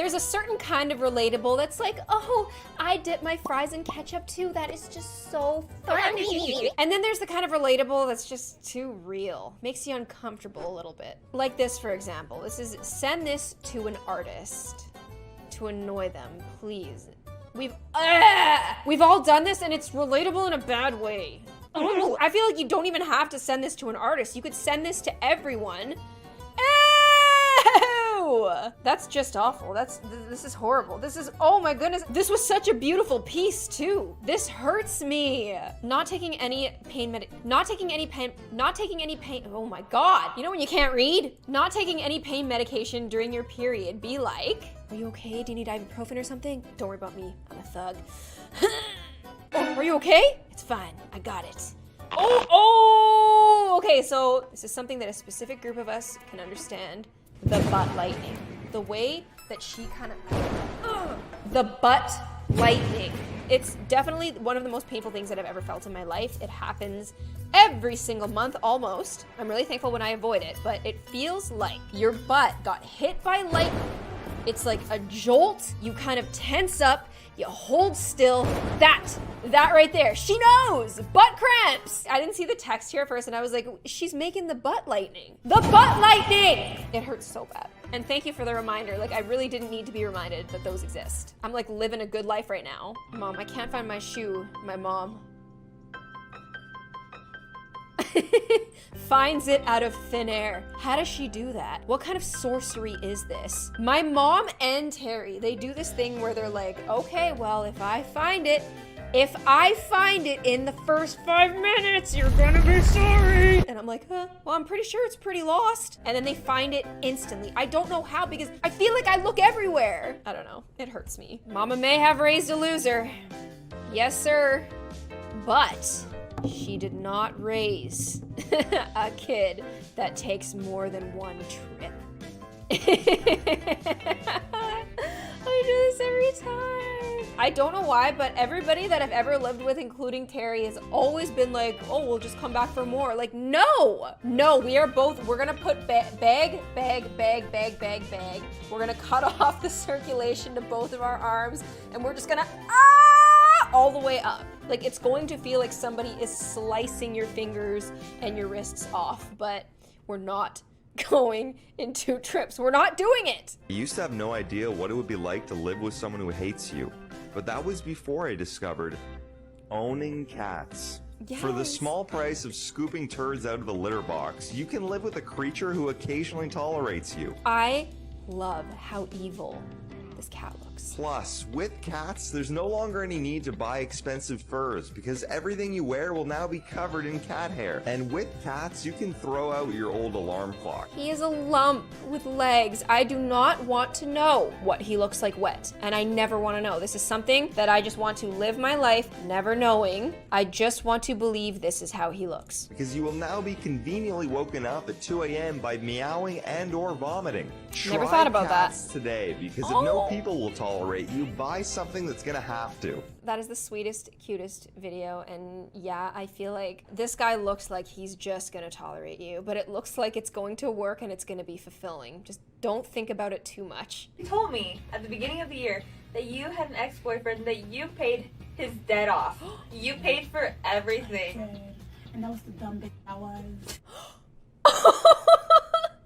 There's a certain kind of relatable that's like, oh, I dip my fries in ketchup too. That is just so funny. And then there's the kind of relatable that's just too real. Makes you uncomfortable a little bit. Like this, for example. This is, send this to an artist to annoy them, please. We've all done this and it's relatable in a bad way. I feel like you don't even have to send this to an artist. You could send this to everyone. Ew! That's just awful. This is horrible. This is, oh my goodness. This was such a beautiful piece too. This hurts me. Not taking any pain, oh my God. You know when you can't read? Not taking any pain medication during your period. Be like, are you okay? Do you need ibuprofen or something? Don't worry about me. I'm a thug. Oh, are you okay? It's fine. I got it. Oh, okay, so this is something that a specific group of us can understand. The butt lightning. The way that she kind of, the butt lightning. It's definitely one of the most painful things that I've ever felt in my life. It happens every single month, almost. I'm really thankful when I avoid it, but it feels like your butt got hit by lightning. It's like a jolt, you kind of tense up, you hold still, that right there. She knows, butt cramps. I didn't see the text here at first and I was like, she's making the butt lightning. The butt lightning! It hurts so bad. And thank you for the reminder. Like, I really didn't need to be reminded that those exist. I'm like living a good life right now. Mom, I can't find my shoe. My mom finds it out of thin air. How does she do that? What kind of sorcery is this? My mom and Terry, they do this thing where they're like, okay, well, if I find it in the first 5 minutes, you're gonna be sorry. And I'm like, well, I'm pretty sure it's pretty lost. And then they find it instantly. I don't know how because I feel like I look everywhere. I don't know, it hurts me. Mama may have raised a loser. Yes, sir. But she did not raise a kid that takes more than one trip. I do this every time. I don't know why, but everybody that I've ever lived with, including Terry, has always been like, oh, we'll just come back for more. Like, no, we're gonna put bag. We're gonna cut off the circulation to both of our arms, and we're just gonna, all the way up. Like, it's going to feel like somebody is slicing your fingers and your wrists off, but we're not going in 2 trips. We're not doing it. I used to have no idea what it would be like to live with someone who hates you, but that was before I discovered owning cats. Yes. For the small price of scooping turds out of the litter box, you can live with a creature who occasionally tolerates you. I love how evil this cat looks. Plus, with cats, there's no longer any need to buy expensive furs because everything you wear will now be covered in cat hair. And with cats, you can throw out your old alarm clock. He is a lump with legs. I do not want to know what he looks like wet, and I never want to know. This is something that I just want to live my life never knowing. I just want to believe this is how he looks. Because you will now be conveniently woken up at 2 a.m. by meowing and or vomiting. Never thought about that. Today, because if no people will tolerate you, buy something that's gonna have to. That is the sweetest, cutest video, and yeah, I feel like this guy looks like he's just gonna tolerate you, but it looks like it's going to work and it's gonna be fulfilling. Just don't think about it too much. You told me at the beginning of the year that you had an ex-boyfriend that you paid his debt off. You paid for everything. And that was the dumb bitch I was.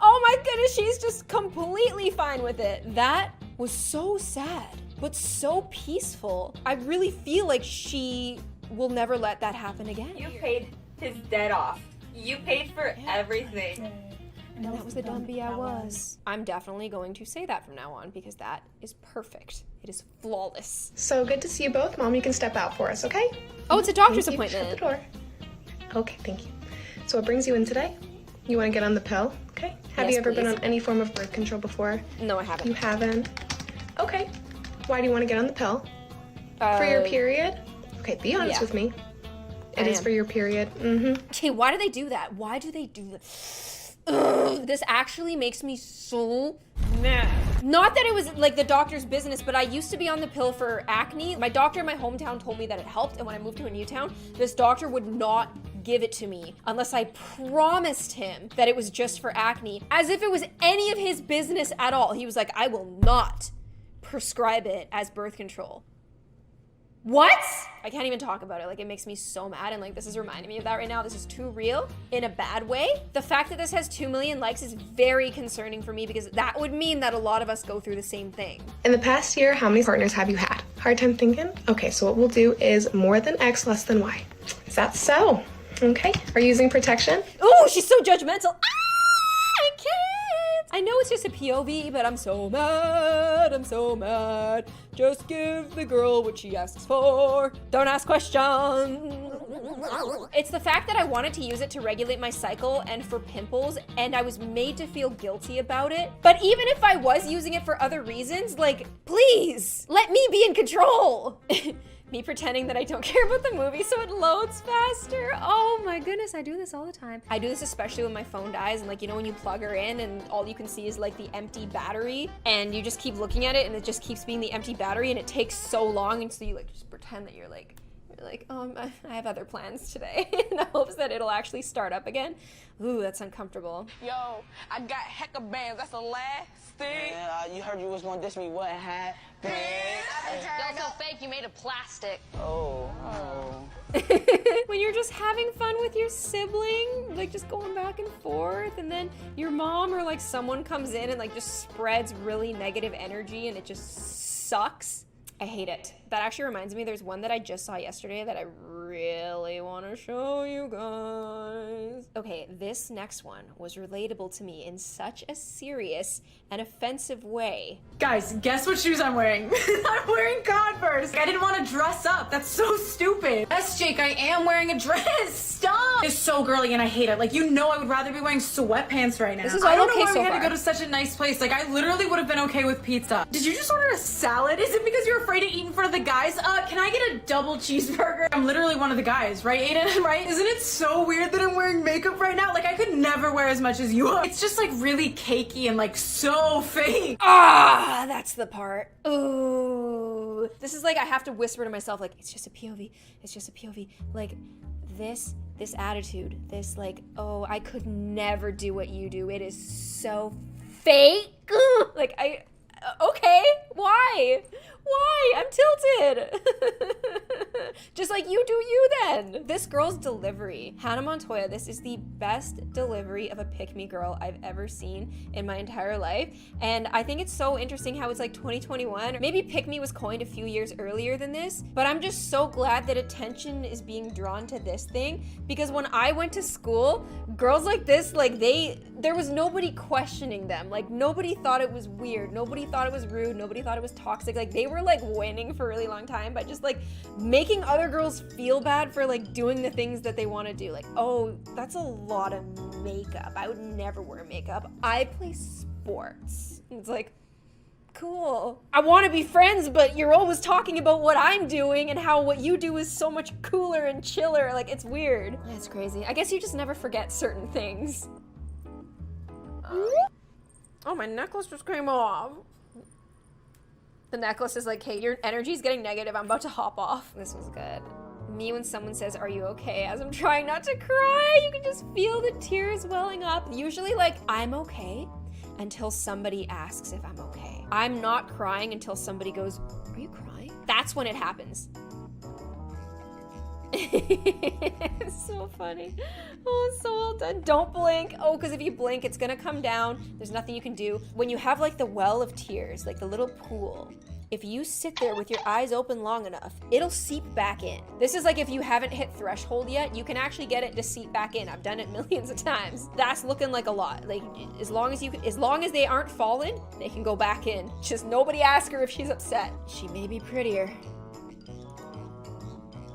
Oh my goodness, she's just completely fine with it. That was so sad, but so peaceful. I really feel like she will never let that happen again. You paid his debt off. You paid for everything. And that was the dumb bee I was. I'm definitely going to say that from now on because that is perfect. It is flawless. So good to see you both. Mom, you can step out for us, okay? Oh, it's a doctor's Thank you. appointment. Shut the door. Okay, thank you. So what brings you in today? You want to get on the pill, okay? Have Yes, you ever been please. on any form of birth control before? No, I haven't. You haven't? Okay. Why do you want to get on the pill? For your period? Okay, be honest with me. It is for your period. Okay, why do they do that? Why do they do that? Ugh, this actually makes me so mad. Not that it was like the doctor's business, but I used to be on the pill for acne. My doctor in my hometown told me that it helped, and when I moved to a new town, this doctor would not give it to me unless I promised him that it was just for acne, as if it was any of his business at all. He was like, I will not prescribe it as birth control. What? I can't even talk about it. Like, it makes me so mad, and like, this is reminding me of that right now. This is too real in a bad way. The fact that this has 2 million likes is very concerning for me, because that would mean that a lot of us go through the same thing. In the past year, how many partners have you had? Hard time thinking? Okay, so what we'll do is more than X, less than Y. Is that so? Okay, are you using protection? Oh, she's so judgmental. I can't. I know it's just a POV, but I'm so mad. I'm so mad. Just give the girl what she asks for. Don't ask questions. It's the fact that I wanted to use it to regulate my cycle and for pimples, and I was made to feel guilty about it. But even if I was using it for other reasons, like, please, let me be in control. Me pretending that I don't care about the movie so it loads faster. Oh my goodness, I do this all the time. I do this especially when my phone dies, and like, you know, when you plug her in and all you can see is like the empty battery, and you just keep looking at it and it just keeps being the empty battery, and it takes so long, and so you like just pretend that you're like, oh, I have other plans today in hopes that it'll actually start up again. Ooh, that's uncomfortable. Yo, I got hecka bands, that's the last thing. Yeah, you heard you was gonna diss me, what happened? Y'all so fake, you made of plastic. Oh. When you're just having fun with your sibling, like just going back and forth, and then your mom or like someone comes in and like just spreads really negative energy, and it just sucks. I hate it. That actually reminds me, there's one that I just saw yesterday that I really want to show you guys. Okay, this next one was relatable to me in such a serious and offensive way. Guys, guess what shoes I'm wearing? I'm wearing Converse. I didn't want to dress up. That's so stupid. Yes, Jake, I am wearing a dress. Stop. It's so girly and I hate it. Like, you know I would rather be wearing sweatpants right now. This is all I don't okay know why so we had far. to go to such a nice place. Like, I literally would have been okay with pizza. Did you just order a salad? Is it because you're afraid to eat in front of the guys? Can I get a double cheeseburger? I'm literally one of the guys, right, Aiden? Right? Isn't it so weird that I'm wearing makeup right now? Like, I could never wear as much as you are. It's just like really cakey and like so fake. Ah, that's the part. Ooh. This is like, I have to whisper to myself, like, it's just a POV. It's just a POV. Like, this attitude, this like, oh, I could never do what you do. It is so fake. Like, okay, why? Why? I'm tilted. Just like you do you then. This girl's delivery, Hannah Montoya, this is the best delivery of a pick-me girl I've ever seen in my entire life. And I think it's so interesting how it's like 2021. Maybe pick-me was coined a few years earlier than this, but I'm just so glad that attention is being drawn to this thing, because when I went to school, girls like this, like there was nobody questioning them. Like, nobody thought it was weird. Nobody thought it was rude. Nobody thought it was toxic. Like, they were like winning for a really long time by just like making other girls feel bad for like doing the things that they want to do. Like, oh, that's a lot of makeup. I would never wear makeup. I play sports. It's like, cool. I want to be friends, but you're always talking about what I'm doing and how what you do is so much cooler and chiller. Like, it's weird. It's crazy. I guess you just never forget certain things. Oh, my necklace just came off. The necklace is like, hey, your energy's getting negative. I'm about to hop off. This was good. Me when someone says, are you okay? As I'm trying not to cry, you can just feel the tears welling up. Usually like, I'm okay until somebody asks if I'm okay. I'm not crying until somebody goes, are you crying? That's when it happens. It's so funny. Oh, it's so well done. Don't blink. Oh, because if you blink, it's gonna come down. There's nothing you can do. When you have like the well of tears, like the little pool, if you sit there with your eyes open long enough, it'll seep back in. This is like if you haven't hit threshold yet, you can actually get it to seep back in. I've done it millions of times. That's looking like a lot. Like, as long as they aren't fallen, they can go back in. Just nobody ask her if she's upset. She may be prettier,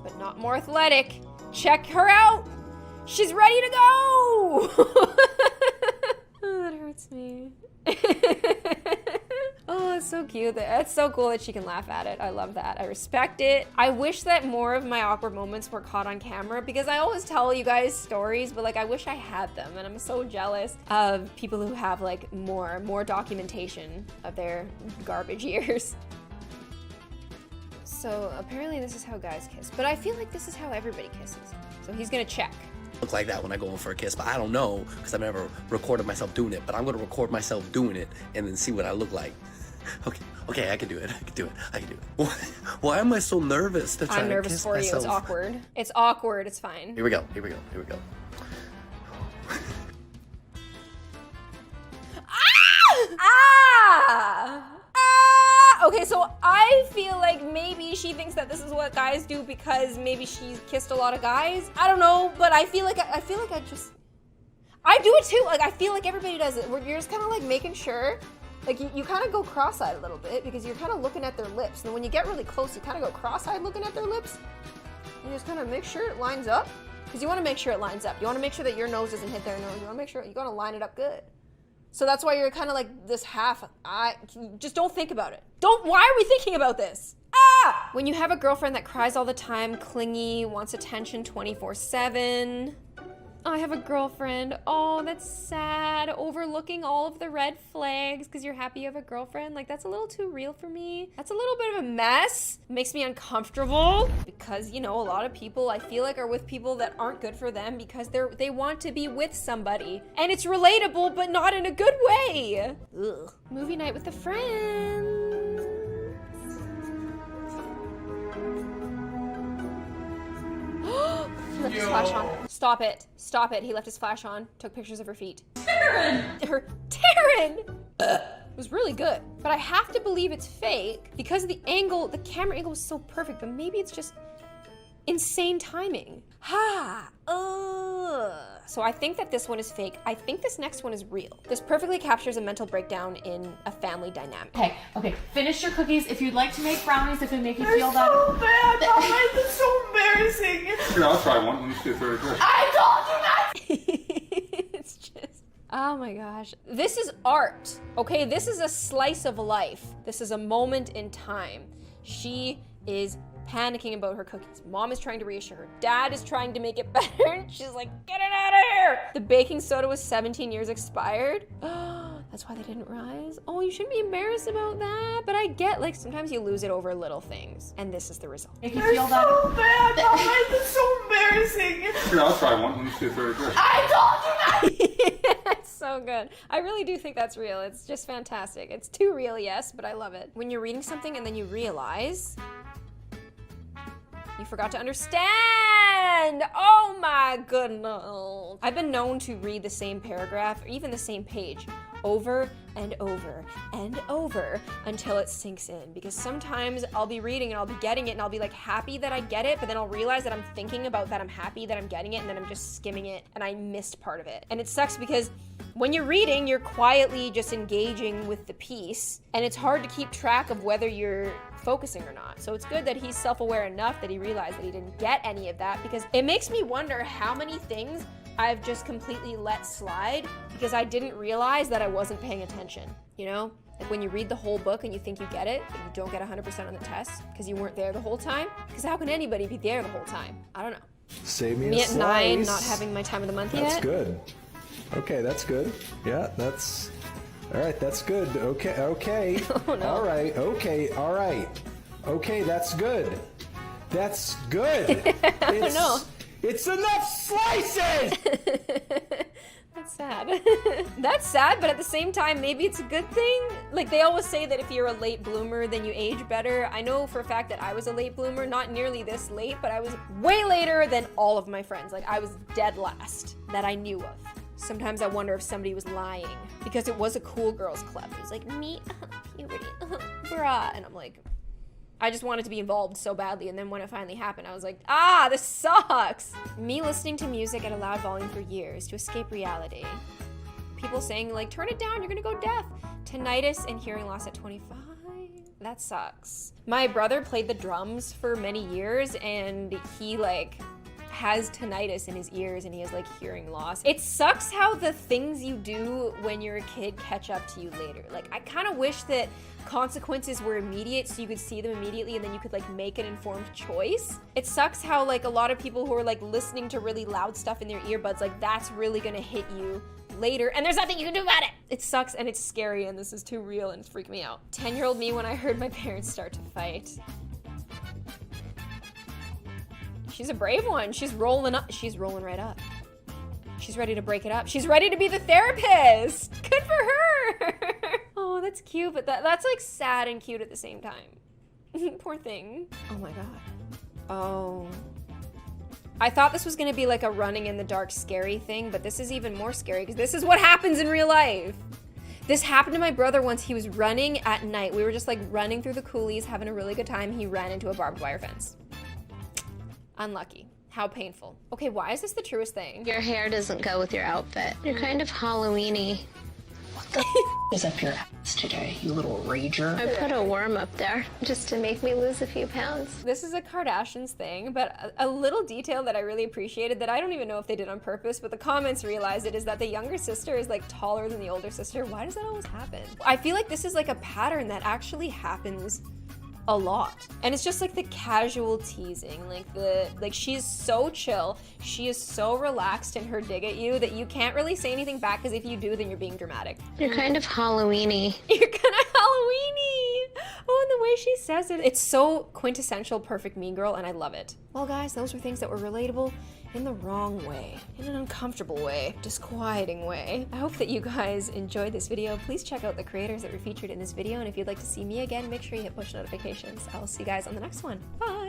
but not more athletic. Check her out. She's ready to go. Oh, that hurts me. Oh, it's so cute. That's so cool that she can laugh at it. I love that. I respect it. I wish that more of my awkward moments were caught on camera, because I always tell you guys stories, but like, I wish I had them, and I'm so jealous of people who have like more documentation of their garbage years. So apparently this is how guys kiss, but I feel like this is how everybody kisses. So he's gonna check. Look like that when I go in for a kiss, but I don't know because I've never recorded myself doing it, but I'm gonna record myself doing it and then see what I look like. Okay, I can do it. Why am I so nervous to try I'm to nervous kiss for you. myself? It's awkward. It's awkward. It's fine. Here we go. Okay, so I feel like maybe she thinks that this is what guys do because maybe she's kissed a lot of guys. I don't know, but I feel like I do it too. Like I feel like everybody does it. Where you're just kind of like making sure, like you kind of go cross-eyed a little bit because you're kind of looking at their lips. And when you get really close, you kind of go cross-eyed looking at their lips. You just kind of make sure it lines up because you want to make sure it lines up. You want to make sure that your nose doesn't hit their nose. You want to make sure you got to line it up good. So that's why you're kind of like this half. Just don't think about it. Why are we thinking about this? When you have a girlfriend that cries all the time, clingy, wants attention 24/7. I have a girlfriend. Oh, that's sad. Overlooking all of the red flags because you're happy you have a girlfriend. Like, that's a little too real for me. That's a little bit of a mess. Makes me uncomfortable because, you know, a lot of people I feel like are with people that aren't good for them because they want to be with somebody. And it's relatable, but not in a good way. Ugh. Movie night with a friend. He left his flash on. Stop it. Stop it. He left his flash on. Took pictures of her feet. Taryn! Taryn! It was really good. But I have to believe it's fake because the camera angle was so perfect, but maybe it's just insane timing. So I think that this one is fake. I think this next one is real. This perfectly captures a mental breakdown in a family dynamic. Okay, finish your cookies. If you'd like to make brownies, if it make you feel that. so bad. Mama, this is so embarrassing. Here, I'll try one. Let me see if they're good. I told you not. It's just, oh my gosh. This is art, okay? This is a slice of life. This is a moment in time. She is panicking about her cookies. Mom is trying to reassure her. Dad is trying to make it better, and she's like, get it out of here! The baking soda was 17 years expired. That's why they didn't rise. Oh, you shouldn't be embarrassed about that. But I get, like, sometimes you lose it over little things. And this is the result. Make you feel that. So bad. Mama, this is so embarrassing. Here, I'll try one. Let me see if they're good. I told you not. It's so good. I really do think that's real. It's just fantastic. It's too real, yes, but I love it. When you're reading something and then you realize you forgot to understand. Oh my goodness. I've been known to read the same paragraph or even the same page over and over and over until it sinks in, because sometimes I'll be reading and I'll be getting it and I'll be like happy that I get it, but then I'll realize that I'm thinking about that I'm happy that I'm getting it, and then I'm just skimming it and I missed part of it. And it sucks because when you're reading, you're quietly just engaging with the piece, and it's hard to keep track of whether you're focusing or not. So it's good that he's self-aware enough that he realized that he didn't get any of that, because it makes me wonder how many things I've just completely let slide because I didn't realize that I wasn't paying attention, you know? Like when you read the whole book and you think you get it, but you don't get 100% on the test because you weren't there the whole time. Because how can anybody be there the whole time? I don't know. Save me Me a at slice. 9, not having my time of the month yet. That's good. Okay, that's good. Yeah, that's... All right, that's good. Okay. Oh, no. All right, okay, all right. Okay, that's good. That's good. I don't know. It's enough slices! That's sad. That's sad, but at the same time, maybe it's a good thing. Like, they always say that if you're a late bloomer, then you age better. I know for a fact that I was a late bloomer, not nearly this late, but I was way later than all of my friends. Like, I was dead last that I knew of. Sometimes I wonder if somebody was lying because it was a cool girls club. It was like, me, puberty, brah. And I'm like, I just wanted to be involved so badly, and then when it finally happened, I was like, this sucks! Me listening to music at a loud volume for years to escape reality. People saying, like, turn it down, you're gonna go deaf. Tinnitus and hearing loss at 25. That sucks. My brother played the drums for many years, and he, like, has tinnitus in his ears and he has like hearing loss. It sucks how the things you do when you're a kid catch up to you later. Like, I kind of wish that consequences were immediate so you could see them immediately and then you could like make an informed choice. It sucks how like a lot of people who are like listening to really loud stuff in their earbuds, like that's really gonna hit you later and there's nothing you can do about it. It sucks and it's scary and this is too real and it's freaking me out. 10-year-old me when I heard my parents start to fight. She's a brave one. She's rolling up. She's rolling right up. She's ready to break it up. She's ready to be the therapist. Good for her. Oh, that's cute, but that's like sad and cute at the same time. Poor thing. Oh my god. Oh. I thought this was gonna be like a running in the dark scary thing, but this is even more scary because this is what happens in real life. This happened to my brother once. He was running at night. We were just like running through the coulees, having a really good time. He ran into a barbed wire fence. Unlucky. How painful. Okay, why is this the truest thing? Your hair doesn't go with your outfit. You're kind of Halloween-y. What the is up your ass today, you little rager? I put a worm up there just to make me lose a few pounds. This is a Kardashians thing, but a little detail that I really appreciated that I don't even know if they did on purpose, but the comments realized it, is that the younger sister is like taller than the older sister. Why does that always happen? I feel like this is like a pattern that actually happens a lot. And it's just like the casual teasing, like she's so chill, she is so relaxed in her dig at you that you can't really say anything back, because if you do, then you're being dramatic. You're kind of Halloween-y. You're kind of Halloween-y. Oh, and the way she says it, it's so quintessential perfect mean girl, and I love it. Well guys, those were things that were relatable in the wrong way, in an uncomfortable way, disquieting way. I hope that you guys enjoyed this video. Please check out the creators that were featured in this video, and if you'd like to see me again, make sure you hit push notifications. I will see you guys on the next one. Bye!